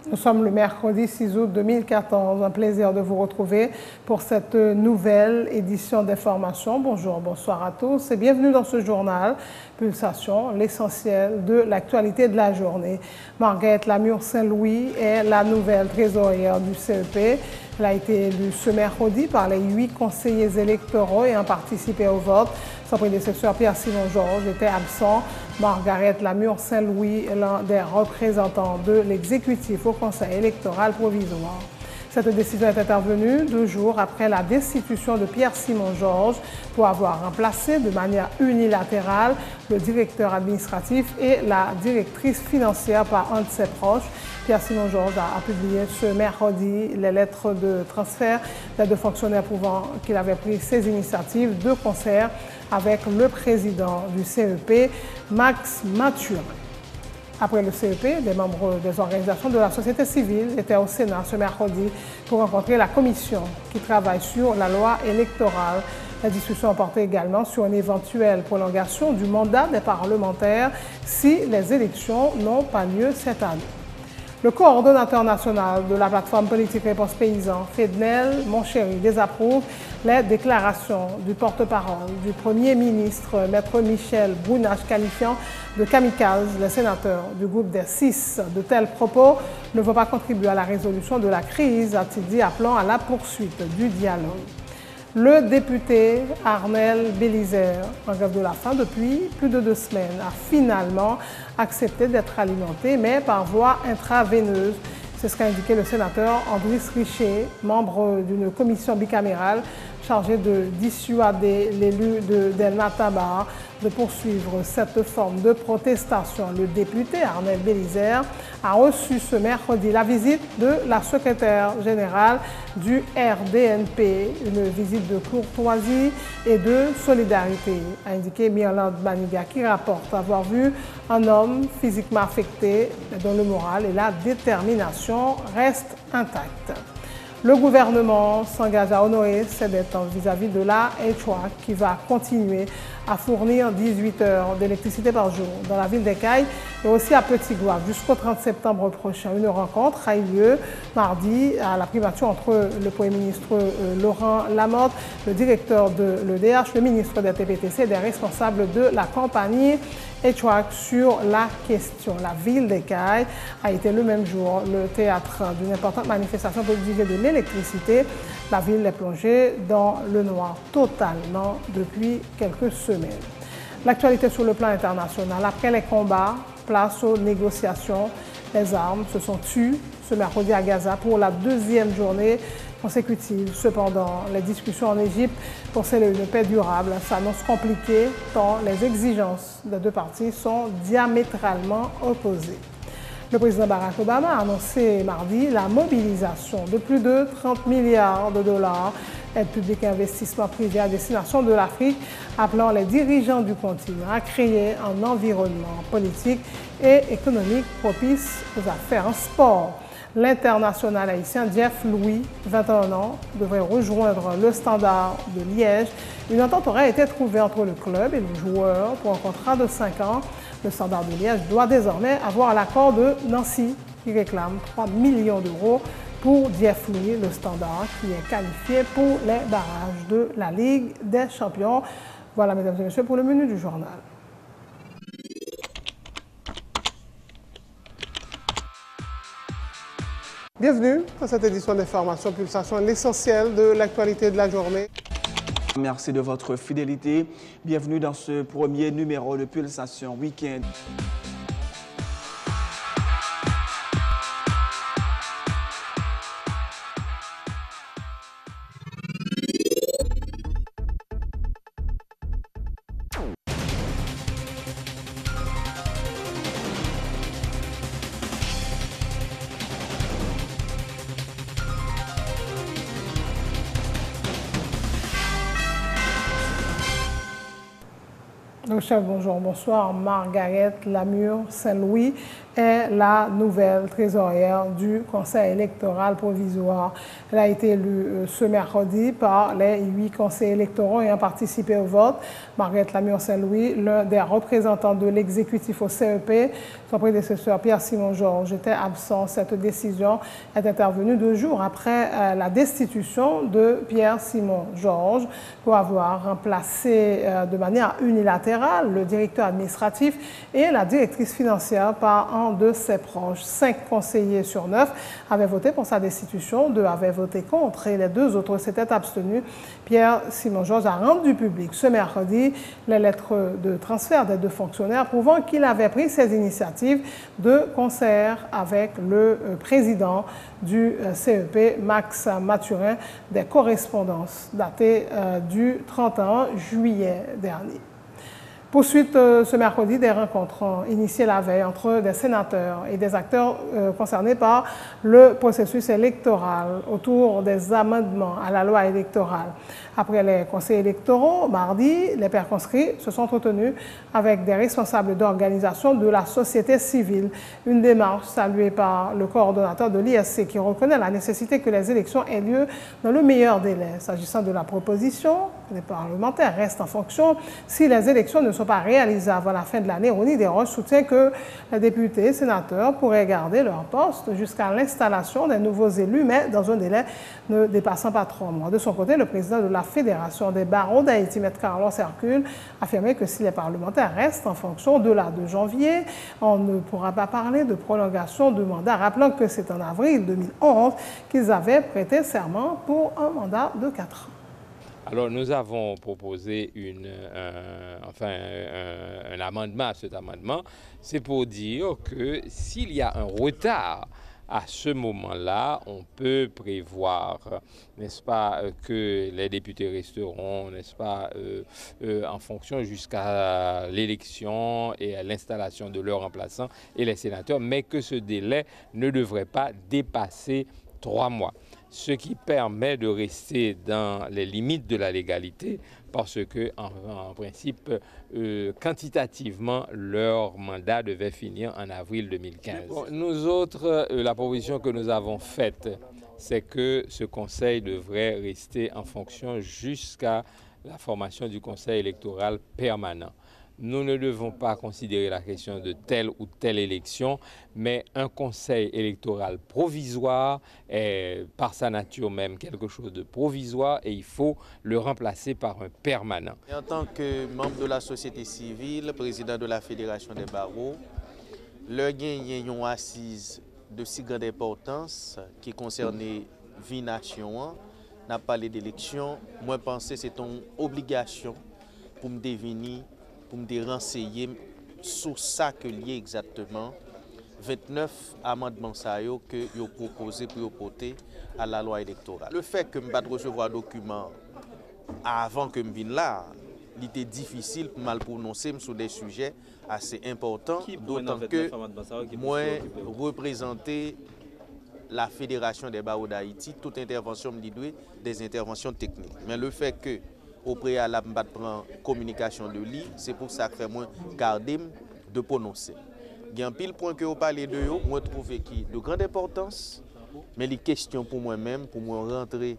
Nous sommes le mercredi 6 août 2014. Un plaisir de vous retrouver pour cette nouvelle édition d'information. Bonjour, bonsoir à tous et bienvenue dans ce journal Pulsation, l'essentiel de l'actualité de la journée. Marguerite Lamure-Saint-Louis est la nouvelle trésorière du CEP. Elle a été élue ce mercredi par les 8 conseillers électoraux et a participé au vote. Son prédécesseur Pierre-Simon Georges était absent. Marguerite Lamure-Saint-Louis est l'un des représentants de l'exécutif au Conseil électoral provisoire. Cette décision est intervenue 2 jours après la destitution de Pierre-Simon Georges pour avoir remplacé de manière unilatérale le directeur administratif et la directrice financière par un de ses proches. Pierre-Simon Georges a publié ce mercredi les lettres de transfert des 2 fonctionnaires prouvant qu'il avait pris ses initiatives de concert avec le président du CEP, Max Mathurin. Après le CEP, des membres des organisations de la société civile étaient au Sénat ce mercredi pour rencontrer la commission qui travaille sur la loi électorale. La discussion portait également sur une éventuelle prolongation du mandat des parlementaires si les élections n'ont pas lieu cette année. Le coordonnateur national de la plateforme politique Réponse Paysan, Fednel Monchéry, désapprouve les déclarations du porte-parole du Premier ministre, Maître Michel Brunach, qualifiant de kamikaze les sénateurs du groupe des 6. De tels propos ne vont pas contribuer à la résolution de la crise, a-t-il dit, appelant à la poursuite du dialogue. Le député Arnel Bélizer, en grève de la faim depuis plus de 2 semaines, a finalement accepté d'être alimenté, mais par voie intraveineuse. C'est ce qu'a indiqué le sénateur Andris Richer, membre d'une commission bicamérale chargée de dissuader l'élu d'Elna Tabar de poursuivre cette forme de protestation. Le député Arnel Bélizer a reçu ce mercredi la visite de la secrétaire générale du RDNP, une visite de courtoisie et de solidarité, a indiqué Myrland Maniga, qui rapporte avoir vu un homme physiquement affecté dont le moral et la détermination restent intacts. Le gouvernement s'engage à honorer ses dettes vis-à-vis de la HWAC qui va continuer à fournir 18 heures d'électricité par jour dans la ville d'Écailles et aussi à Petit-Gouave jusqu'au 30 septembre prochain. Une rencontre a eu lieu mardi à la primature entre le Premier ministre Laurent Lamotte, le directeur de l'EDH, le ministre des TPTC et des responsables de la compagnie HWAC sur la question. La ville d'Écailles a été le même jour le théâtre d'une importante manifestation pour exiger de l'électricité. La ville est plongée dans le noir totalement depuis quelques semaines. L'actualité sur le plan international, après les combats, place aux négociations. Les armes se sont tues ce mercredi à Gaza pour la 2e journée consécutive. Cependant, les discussions en Égypte pour sceller une paix durable s'annoncent compliquées tant les exigences des 2 parties sont diamétralement opposées. Le président Barack Obama a annoncé mardi la mobilisation de plus de 30 milliards de dollars aide publique et investissement privé à destination de l'Afrique, appelant les dirigeants du continent à créer un environnement politique et économique propice aux affaires en sport. L'international haïtien Jeff Louis, 21 ans, devrait rejoindre le Standard de Liège. Une entente aurait été trouvée entre le club et le joueur pour un contrat de 5 ans. Le Standard de Liège doit désormais avoir l'accord de Nancy qui réclame 3 millions d'euros pour Jeff Louis, le Standard qui est qualifié pour les barrages de la Ligue des Champions. Voilà, mesdames et messieurs, pour le menu du journal. Bienvenue dans cette édition d'information Pulsation, l'essentiel de l'actualité de la journée. Merci de votre fidélité. Bienvenue dans ce premier numéro de Pulsation Week-end. Nous Le chef, bonjour, bonsoir. Margaret Lamure Saint-Louis est la nouvelle trésorière du Conseil électoral provisoire. Elle a été élue ce mercredi par les 8 conseillers électoraux ayant participé au vote. Margaret Lamure Saint-Louis, l'un des représentants de l'exécutif au CEP, son prédécesseur Pierre-Simon Georges était absent. Cette décision est intervenue 2 jours après la destitution de Pierre-Simon Georges pour avoir remplacé de manière unilatérale le directeur administratif et la directrice financière par un de ses proches. 5 conseillers sur 9 avaient voté pour sa destitution, 2 avaient voté contre et les 2 autres s'étaient abstenus. Pierre-Simon Georges a rendu public ce mercredi les lettres de transfert des 2 fonctionnaires prouvant qu'il avait pris ses initiatives de concert avec le président du CEP, Max Mathurin, des correspondances datées du 31 juillet dernier. Poursuite ce mercredi des rencontres initiées la veille entre des sénateurs et des acteurs concernés par le processus électoral autour des amendements à la loi électorale. Après les conseils électoraux, mardi, les pairs conscrits se sont entretenus avec des responsables d'organisations de la société civile. Une démarche saluée par le coordonnateur de l'ISC qui reconnaît la nécessité que les élections aient lieu dans le meilleur délai. S'agissant de la proposition, les parlementaires restent en fonction si les élections ne sont pas réalisées avant la fin de l'année. Ronnie Desroches soutient que les députés et sénateurs pourraient garder leur poste jusqu'à l'installation des nouveaux élus, mais dans un délai ne dépassant pas 3 mois. De son côté, le président de la Fédération des barreaux d'Haïti, M. Carlos Hercule, affirmait que si les parlementaires restent en fonction au-delà de janvier, on ne pourra pas parler de prolongation de mandat, rappelant que c'est en avril 2011 qu'ils avaient prêté serment pour un mandat de 4 ans. Alors, nous avons proposé un amendement à cet amendement. C'est pour dire que s'il y a un retard à ce moment-là, on peut prévoir, n'est-ce pas, que les députés resteront, n'est-ce pas, en fonction jusqu'à l'élection et à l'installation de leurs remplaçants et les sénateurs, mais que ce délai ne devrait pas dépasser 3 mois. Ce qui permet de rester dans les limites de la légalité parce que, en principe, quantitativement, leur mandat devait finir en avril 2015. Nous autres, la proposition que nous avons faite, c'est que ce conseil devrait rester en fonction jusqu'à la formation du conseil électoral permanent. Nous ne devons pas considérer la question de telle ou telle élection, mais un conseil électoral provisoire est par sa nature même quelque chose de provisoire et il faut le remplacer par un permanent. En tant que membre de la société civile, président de la Fédération des barreaux, le gain une assise de si grande importance qui concerne vie nation, n'a parlé d'élection, moi je pense que c'est une obligation pour me devenir pour me renseigner sur ça que lié exactement 29 amendements que vous proposé pour porter à la loi électorale. Le fait que je ne recevoir un document avant que je vienne là, il était difficile pour mal prononcer sur des sujets assez importants, d'autant que moi représenter la Fédération des barreaux d'Haïti, toute intervention me dit des interventions techniques. Mais le fait que au préalable, je prendre communication de lui, c'est pour ça que je moi garder de prononcer. Il y a un pile point que vous parlez de eux, moi trouve qui de grande importance, mais les questions pour moi-même, pour moi rentrer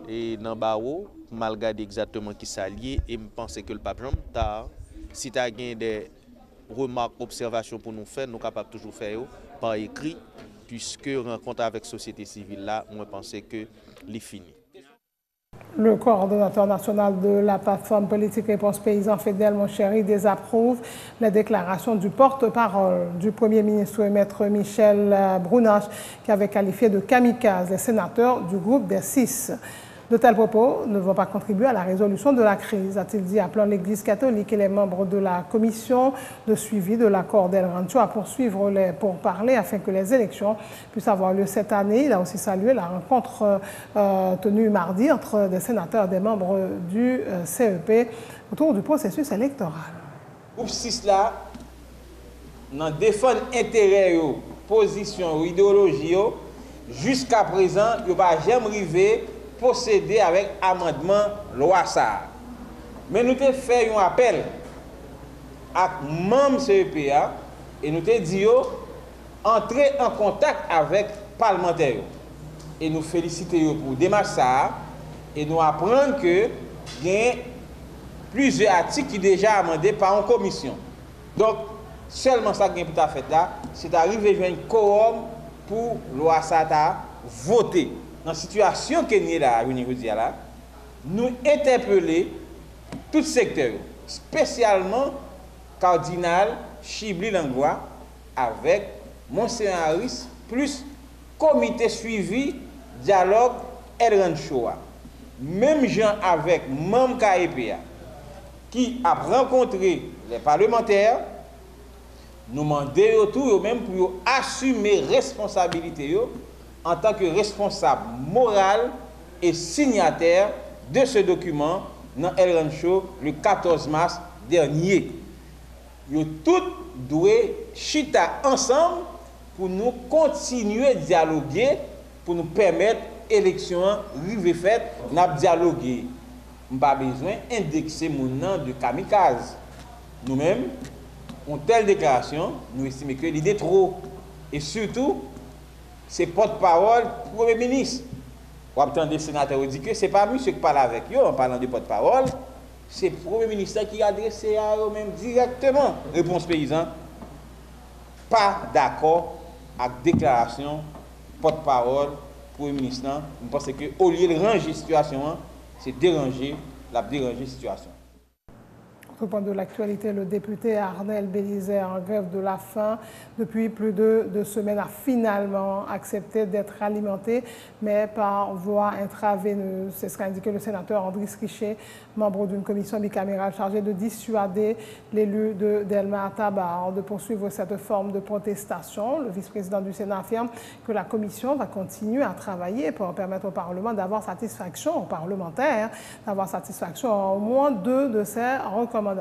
dans le barreau, mal regarder exactement qui s'allie et me penser que le pape Jean tard. Si tu as des remarques, observations pour nous faire, nous sommes capables toujours faire par écrit, puisque rencontre avec la société civile là, moi pense que c'est fini. Le coordonnateur national de la plateforme politique Réponse Paysan, Fidèle Monchéry, désapprouve les déclarations du porte-parole du Premier ministre, Maître Michel Brunache, qui avait qualifié de kamikaze les sénateurs du groupe des 6. De tels propos ne vont pas contribuer à la résolution de la crise, a-t-il dit, appelant l'Église catholique et les membres de la commission de suivi de l'accord d'El Rancho à poursuivre les pourparlers afin que les élections puissent avoir lieu cette année. Il a aussi salué la rencontre tenue mardi entre des sénateurs et des membres du CEP autour du processus électoral. Groupe 6 là, dans défendre intérêt, position, idéologie, jusqu'à présent, il n'y a pas jamais arrivé procéder avec amendement loi ça. Mais nous avons fait un appel avec les membres CEPA et nous te dit entrer en contact avec les parlementaires. Et nous féliciter pour démarche ça et nous apprendre que il y a plusieurs articles qui sont déjà amendés par une commission. Donc, seulement ça qui est tout à fait là, c'est d'arriver à un quorum pour loi ça voter. Dans la situation que nous sommes là, nous interpeller tout secteur, spécialement Cardinal Chibli Langlois avec Monseigneur Harris, plus comité suivi, dialogue El Ranchoa. Même gens avec membres KEPA qui a rencontré les parlementaires, nous demandons tout même pour assumer responsabilité en tant que responsable moral et signataire de ce document dans El Rancho le 14 mars dernier. Nous tous doivent chita ensemble pour nous continuer à dialoguer, pour nous permettre l'élection arrivée faite, nous dialoguer. Nous n'avons pas besoin d'indexer mon nom de kamikaze. Nous-mêmes, en telle déclaration, nous estimons que l'idée est trop. Et surtout, c'est porte-parole du Premier ministre. Vous entendez des sénateurs dire que ce n'est pas monsieur qui parle avec eux en parlant de porte-parole, c'est le Premier ministre qui a adressé à eux-mêmes directement. Réponse paysan, pas d'accord avec la déclaration porte-parole du Premier ministre. Je pense qu'au lieu de ranger la situation, c'est déranger la situation. Au point de l'actualité, le député Arnel Bélizer, en grève de la faim depuis plus de 2 semaines, a finalement accepté d'être alimenté, mais par voie intraveineuse. C'est ce qu'a indiqué le sénateur Andris Richer, membre d'une commission bicamérale chargée de dissuader l'élu de Delma Tabar de poursuivre cette forme de protestation. Le vice-président du Sénat affirme que la commission va continuer à travailler pour permettre au Parlement d'avoir satisfaction, aux parlementaires, d'avoir satisfaction à au moins 2 de ces recommandations,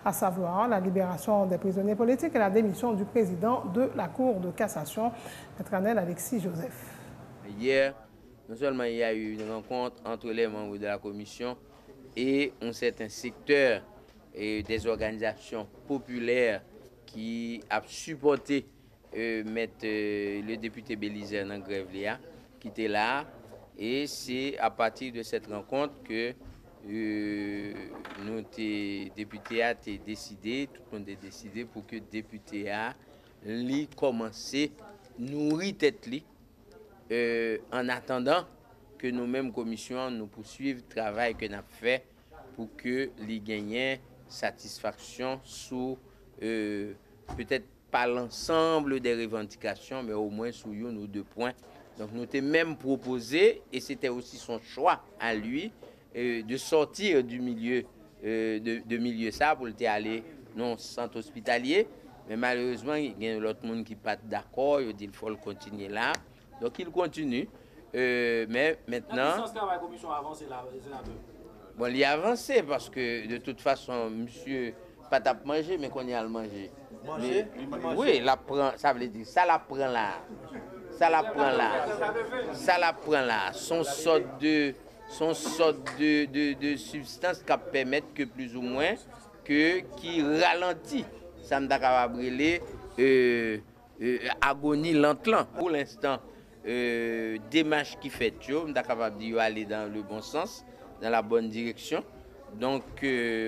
à savoir la libération des prisonniers politiques et la démission du président de la Cour de cassation, Maître Alexis Joseph. Hier, non seulement il y a eu une rencontre entre les membres de la commission et un certain secteur et des organisations populaires qui a supporté mettre le député Bélizer dans la grève qui était là. Et c'est à partir de cette rencontre que nous, députés, a décidé, tout le monde a décidé pour que le député a commencé à nourrir tête en attendant que nous-mêmes, commission, nous poursuivons le travail que nous avons fait pour que les gagnants satisfaction sur peut-être pas l'ensemble des revendications, mais au moins sur une ou 2 points. Donc nous t'ai même proposé, et c'était aussi son choix à lui, de sortir du milieu de milieu ça pour aller dans le centre hospitalier. Mais malheureusement, il y a l'autre monde qui n'est pas d'accord, il dit qu'il faut le continuer là. Donc il continue. Mais maintenant... La commission a avancé là, bon, il a avancé parce que de toute façon, monsieur, pas t'a manger, mais qu'on y a à le manger. Manger? Oui, la prend, ça veut dire, ça la prend là. Ça la prend là. Ça la prend là. Son sorte de substance qui permet que plus ou moins qui ralentit ça me capable brûler agonie lente. Pour l'instant démarche qui fait yo me capable de aller dans le bon sens, dans la bonne direction. Donc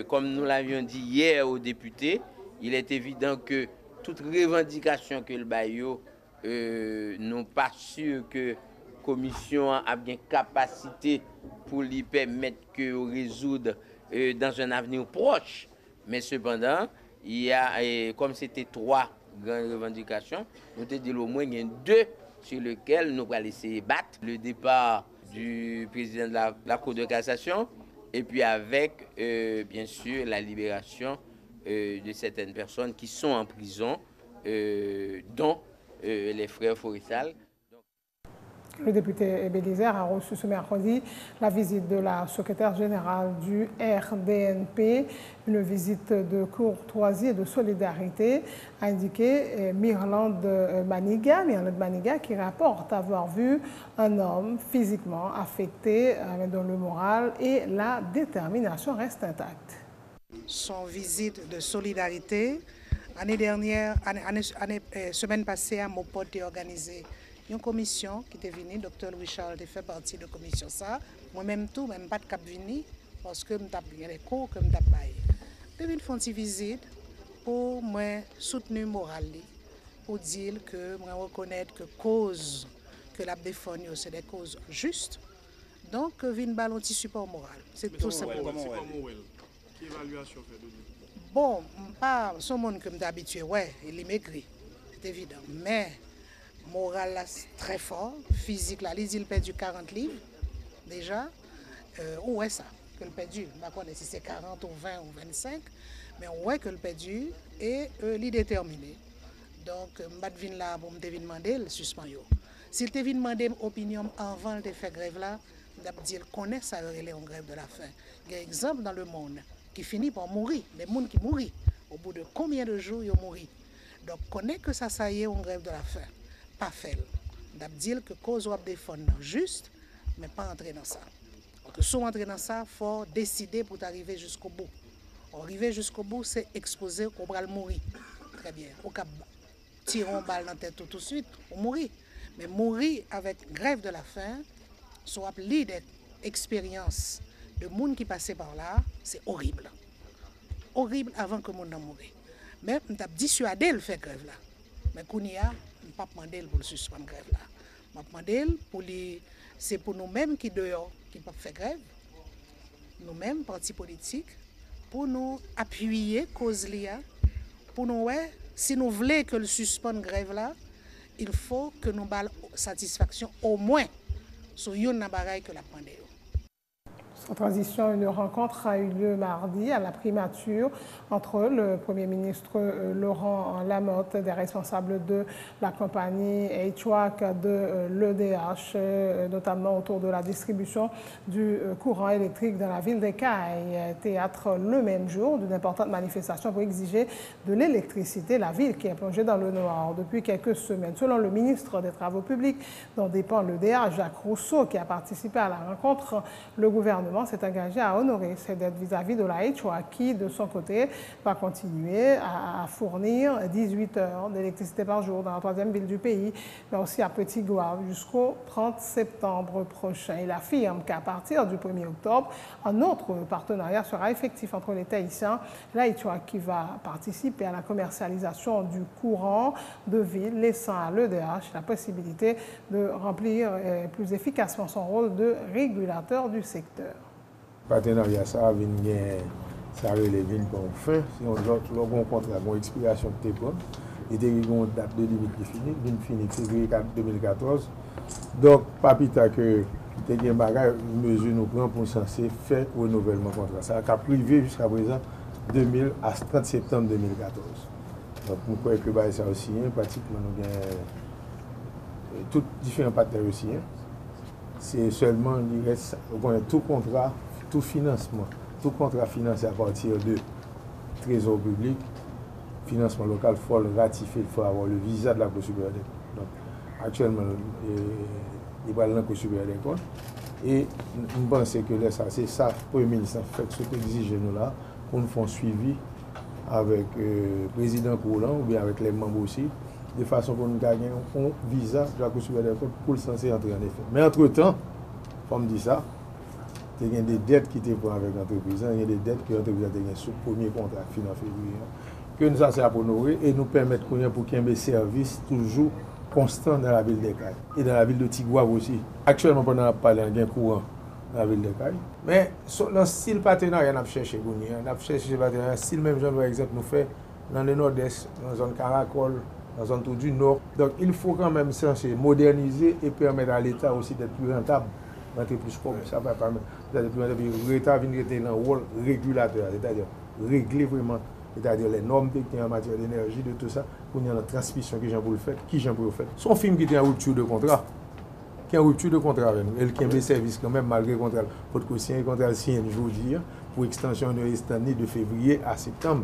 comme nous l'avions dit hier aux députés, il est évident que toute revendication que le baillot non pas sûr que commission a bien capacité pour lui permettre de résoudre dans un avenir proche. Mais cependant, il y a, comme c'était 3 grandes revendications, nous te dit au moins il y a 2 sur lesquelles nous allons essayer de battre. Le départ du président de la Cour de cassation et puis avec, bien sûr, la libération de certaines personnes qui sont en prison, dont les frères Forissal. Le député Bélizer a reçu ce mercredi la visite de la secrétaire générale du RDNP, une visite de courtoisie et de solidarité, a indiqué Myrlande Maniga, qui rapporte avoir vu un homme physiquement affecté dont le moral et la détermination restent intacts. son visite de solidarité. Semaine passée, à Mopot a organisé une commission qui était venue. Dr. Louis Charles a fait partie de la commission. Moi-même, tout, même pas de cap venir parce que je suis des cours que je suis. Je vais faire une visite pour me soutenir moralement, pour dire que je reconnais que cause que la défense, c'est des causes justes. Donc, je viens un petit support moral. C'est tout simplement. Quelle évaluation fait de lui? Bon, pas ce monde que je suis habitué, ouais, il est maigri, c'est évident. Mais, moral là, très fort, physique là, il dit qu'il perdu 40 livres, déjà. Où est ça? Que le perdu, je ne sais pas si c'est 40 ou 20 ou 25, mais on voit que le perdu et il est déterminé. Donc, je vais là pour me demander le suspend. S'il te vient demander une opinion avant de faire grève là, je vais dire qu'on connaît ça, il est en grève de la faim. Il y a un exemple dans le monde qui finit par mourir, des gens qui mourent. Au bout de combien de jours ils mourent? Donc, connaît que ça y est en grève de la faim. Pas fait. Je vais dire que cause doit défendre juste, mais pas entrer dans ça. Donc, si on entre dans ça, il faut décider pour arriver jusqu'au bout. Arriver jusqu'au bout, c'est exposer qu'on va mourir. Très bien. Au cas tirer une balle dans la tête tout de suite, on mourir. Mais mourir avec grève de la faim, soit des expériences de monde qui passait par là, c'est horrible. Horrible avant que mon monde mourir. Mais on t'a dissuadé de faire grève là. Mais Kounia, on ne pas demander pour le suspendre grève là. On va demander pour c'est pour nous-mêmes qui dehors qui peuvent faire grève. Nous-mêmes, partis politiques, pour nous appuyer cause l'IA, pour nous si nous voulons que le suspendre grève là, il faut que nous ayons satisfaction au moins sur une bagaille que la pandémie. En transition, une rencontre a eu lieu mardi à la primature entre le Premier ministre Laurent Lamotte, des responsables de la compagnie HWAC de l'EDH, notamment autour de la distribution du courant électrique dans la ville d'Écailles. Théâtre le même jour d'une importante manifestation pour exiger de l'électricité, la ville qui est plongée dans le noir depuis quelques semaines. Selon le ministre des Travaux publics dont dépend l'EDH, Jacques Rousseau, qui a participé à la rencontre, le gouvernement s'est engagé à honorer ses dettes vis-à-vis de la HWAC qui, de son côté, va continuer à fournir 18 heures d'électricité par jour dans la troisième ville du pays, mais aussi à Petit-Goâve jusqu'au 30 septembre prochain. Il affirme qu'à partir du 1er octobre, un autre partenariat sera effectif entre l'État haïtien et la HWAC qui va participer à la commercialisation du courant de ville, laissant à l'EDH la possibilité de remplir plus efficacement son rôle de régulateur du secteur. Partenariat ça relève pour fin. Si on a un contrat, une expiration de TEPON, et une date de limite qui finit février 2014. Donc, pas plus tard que une mesure nous prend pour censé faire le renouvellement contrat. Ça a privé jusqu'à présent 30 septembre 2014. Donc, nous croyons que ça aussi, pratiquement, nous avons tous différents partenaires aussi. C'est seulement, il reste tout contrat. Tout financement, tout contrat financé à partir de trésor public, financement local, il faut le ratifier, il faut avoir le visa de la Cour supérieure des comptes. Donc, actuellement, il va dans la Cour supérieure des comptes. Et nous pensons que c'est ça, le Premier ministre fait ce que exige nous là, pour nous faire suivi avec le président Coulant ou bien avec les membres aussi, de façon pour nous gagner un visa de la Cour supérieure des comptes pour le censé entrer en effet. Mais entre-temps, comme dit ça, il y a des dettes qui étaient avec l'entreprise, il y a des dettes que l'entreprise a gagnées sous le premier contrat fin février, que nous avons pour honorer et nous permettre pour qu'il y ait des services toujours constants dans la ville d'Écailles et dans la ville de Tigouave aussi. Actuellement, pendant la parler, il y a un courant dans la ville d'Écailles. Mais dans le style partenariat, on a cherché ce partenariat, style même genre, par exemple, nous fait dans le nord-est, dans la zone Caracol, dans la zone tout du nord. Donc il faut quand même moderniser et permettre à l'État aussi d'être plus rentable. Plus comme ça va permettre l'État vient dans un rôle régulateur, c'est-à-dire régler vraiment, c'est-à-dire les normes techniques en matière d'énergie, de tout ça, pour y a la transmission qui j'en pour le faire, qui j'en pour le faire. Son film qui est en rupture de contrat, qui est en rupture de contrat avec nous, et qui a des services quand même malgré le contrat, votre quotient, le contrat signé, je vous dis, pour extension de cette année de février à septembre.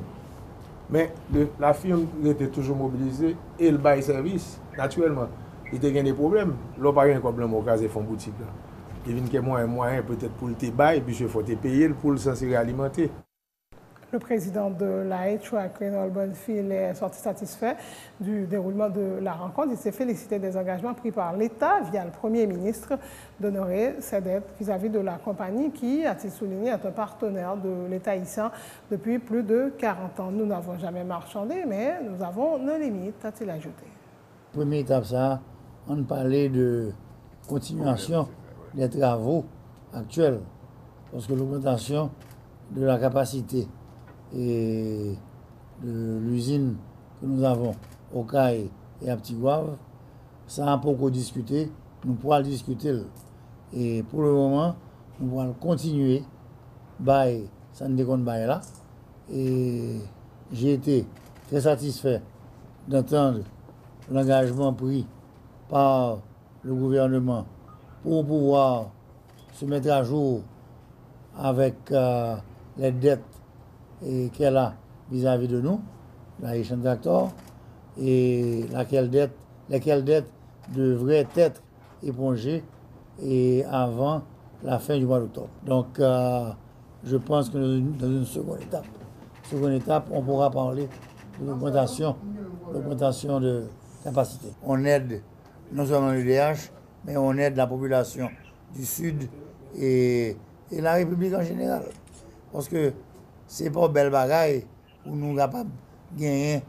Mais la firme était toujours mobilisée et le bail service, naturellement, il y a des problèmes. L'on n'a pas un problème au cas de fonds boutique. Il y a un moyen peut-être pour le bail, puis il faut te payer pour le censé réalimenter. Le président de la HTRAC, Reynold Bonfil, est sorti satisfait du déroulement de la rencontre. Il s'est félicité des engagements pris par l'État via le Premier ministre d'honorer ses dettes vis-à-vis de la compagnie qui, a-t-il souligné, est un partenaire de l'État haïtien depuis plus de 40 ans. Nous n'avons jamais marchandé, mais nous avons nos limites, a-t-il ajouté. Première étape, ça, on parlait de continuation des travaux actuels, parce que l'augmentation de la capacité et de l'usine que nous avons au CAI et à Petit-Gouave, ça a beaucoup discuté, nous pourrons le discuter. Et pour le moment, nous pourrons continuer, ça ne déconne pas là. Et j'ai été très satisfait d'entendre l'engagement pris par le gouvernement pour pouvoir se mettre à jour avec les dettes qu'elle a vis-à-vis de nous, la Haitian Tractor, et lesquelles dettes devraient être épongées avant la fin du mois d'octobre. Donc, je pense que dans une seconde étape, on pourra parler de l'augmentation de capacité. On aide non seulement l'UDH, mais on aide la population du Sud et la République en général. Parce que c'est pas belle bagaille où nous sommes capables de gagner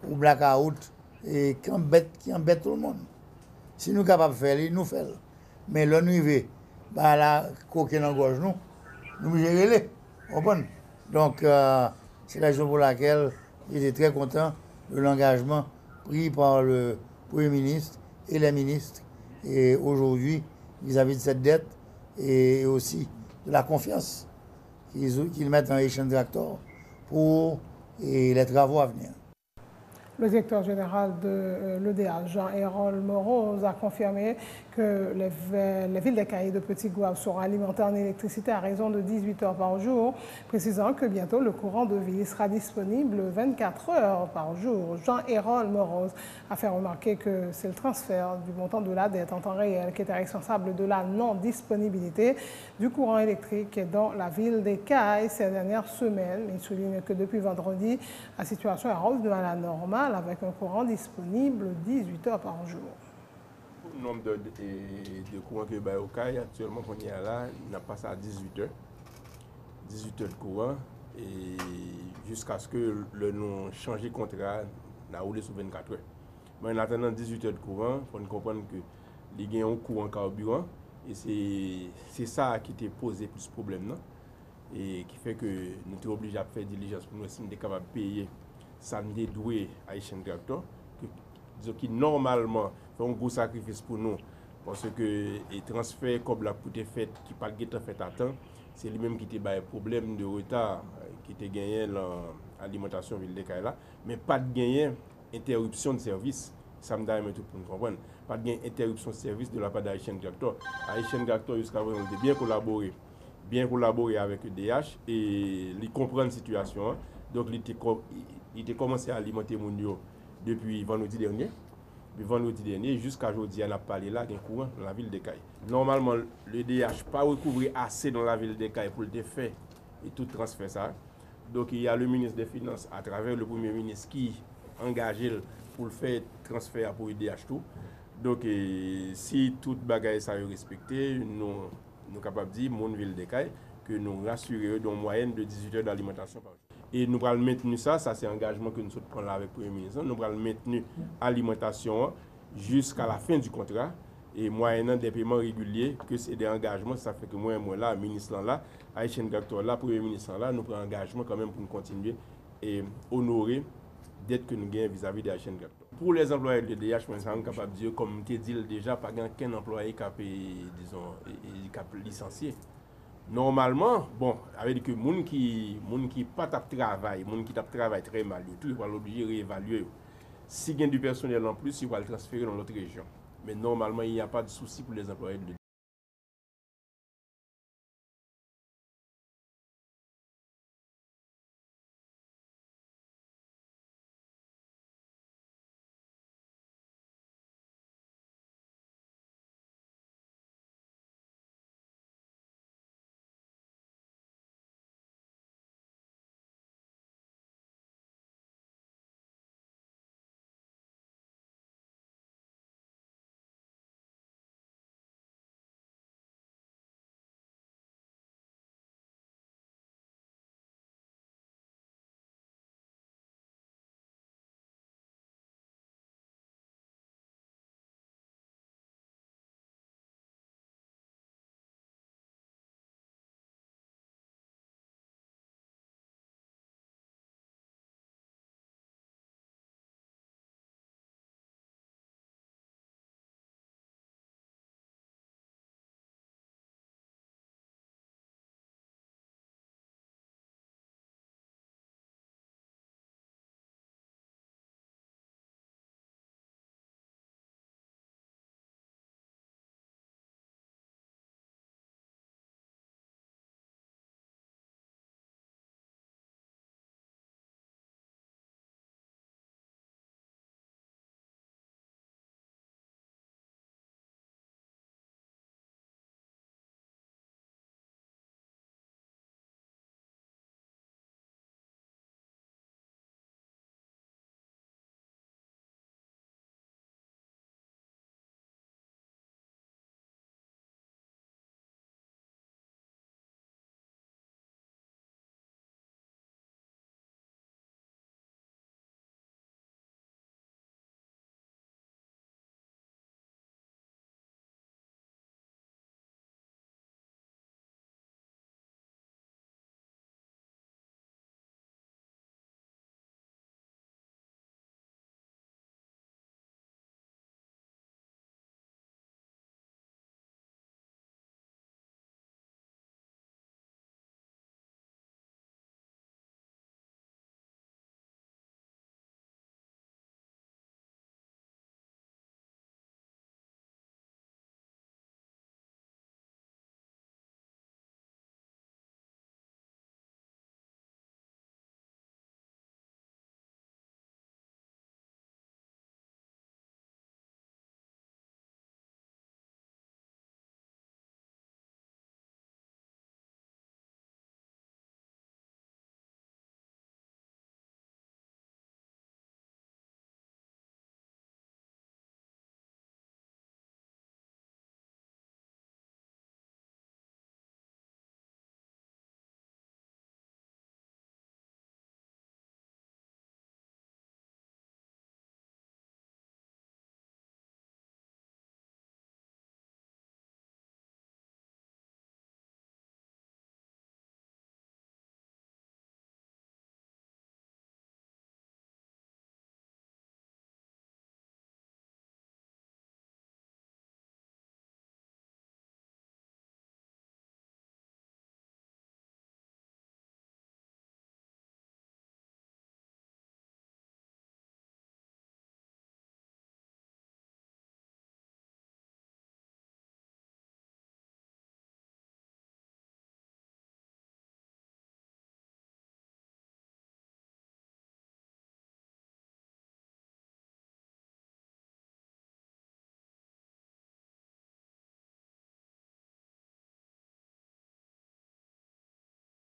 ou blackout et qui embête tout le monde. Si nous sommes capables de faire, nous faisons. Mais là, nous arrivons, la coquille dans la gorge, nous gérons. Donc, c'est la raison pour laquelle j'étais très content de l'engagement pris par le Premier ministre et les ministres et aujourd'hui vis-à-vis de cette dette et aussi de la confiance qu'ils mettent en Haitian Tractor pour les travaux à venir. Le directeur général de l'EDH, Jean-Hérol Moroz, a confirmé que les villes des Cayes de Petit-Gouave seront alimentées en électricité à raison de 18 heures par jour, précisant que bientôt le courant de ville sera disponible 24 heures par jour. Jean-Hérol Moroz a fait remarquer que c'est le transfert du montant de la dette en temps réel qui était responsable de la non-disponibilité du courant électrique dans la ville des Cayes ces dernières semaines. Il souligne que depuis vendredi, la situation est revenue à la normale avec un courant disponible 18 heures par jour. Le nombre de courants que au CAI, actuellement, qu'on y a là, n'a passé à 18 heures. 18 heures de courant, et jusqu'à ce que le nom changé contrat n'a roulé sur 24 heures. Mais en attendant 18 heures de courant, il faut comprendre que il y a un courant carburant, et c'est ça qui t'a posé plus de problèmes, non? Et qui fait que nous sommes obligés à faire diligence pour nous essayer de capable payer samedi doué à Haitian Tractor, qui normalement fait un gros sacrifice pour nous, parce que les transferts comme la coûté fait, qui pas été fait à temps, c'est lui-même qui a un problème de retard qui a gagné l'alimentation ville de Kaila, mais pas de gagner interruption de service. Ça me donne tout pour nous comprendre. Pas de interruption de service de la part d'Haitian Tractor. Haitian Tractor jusqu'à présent a bien collaboré avec le DH et il comprend la situation. Donc il a commencé à alimenter mon yo depuis vendredi dernier. Puis vendredi dernier, jusqu'à aujourd'hui, on a parlé là d'un courant dans la ville de Cayes. Normalement, le DH n'a pas recouvert assez dans la ville de Cayes pour le faire et tout transfert ça. Donc il y a le ministre des Finances à travers le Premier ministre qui engagé pour le faire transfert pour le DH tout. Donc si toute bagaille ça est respecté, nous sommes capables de dire, mon ville de Cayes, que nous rassurons d'une moyenne de 18 heures d'alimentation par jour. Et nous allons maintenir ça c'est un engagement que nous prenons avec le Premier ministre. Nous allons maintenir l'alimentation jusqu'à la fin du contrat et moyennant des paiements réguliers, que c'est des engagements, ça fait que moi là, ministre là, Haitian Tractor là, Premier ministre là, nous prenons engagement quand même pour nous continuer et honorer dette que nous gagnons vis-à-vis des Haitian Tractor. Pour les employés de DH, nous sommes capables de dire, comme tu dis déjà, pas qu'un employé qui a licencié. Normalement, bon, avec que les gens qui pas travail, les gens qui travaillent très mal, ils vont l'obliger à réévaluer. Si il y a du personnel en plus, ils vont le transférer dans l'autre région. Mais normalement, il n'y a pas de souci pour les employés de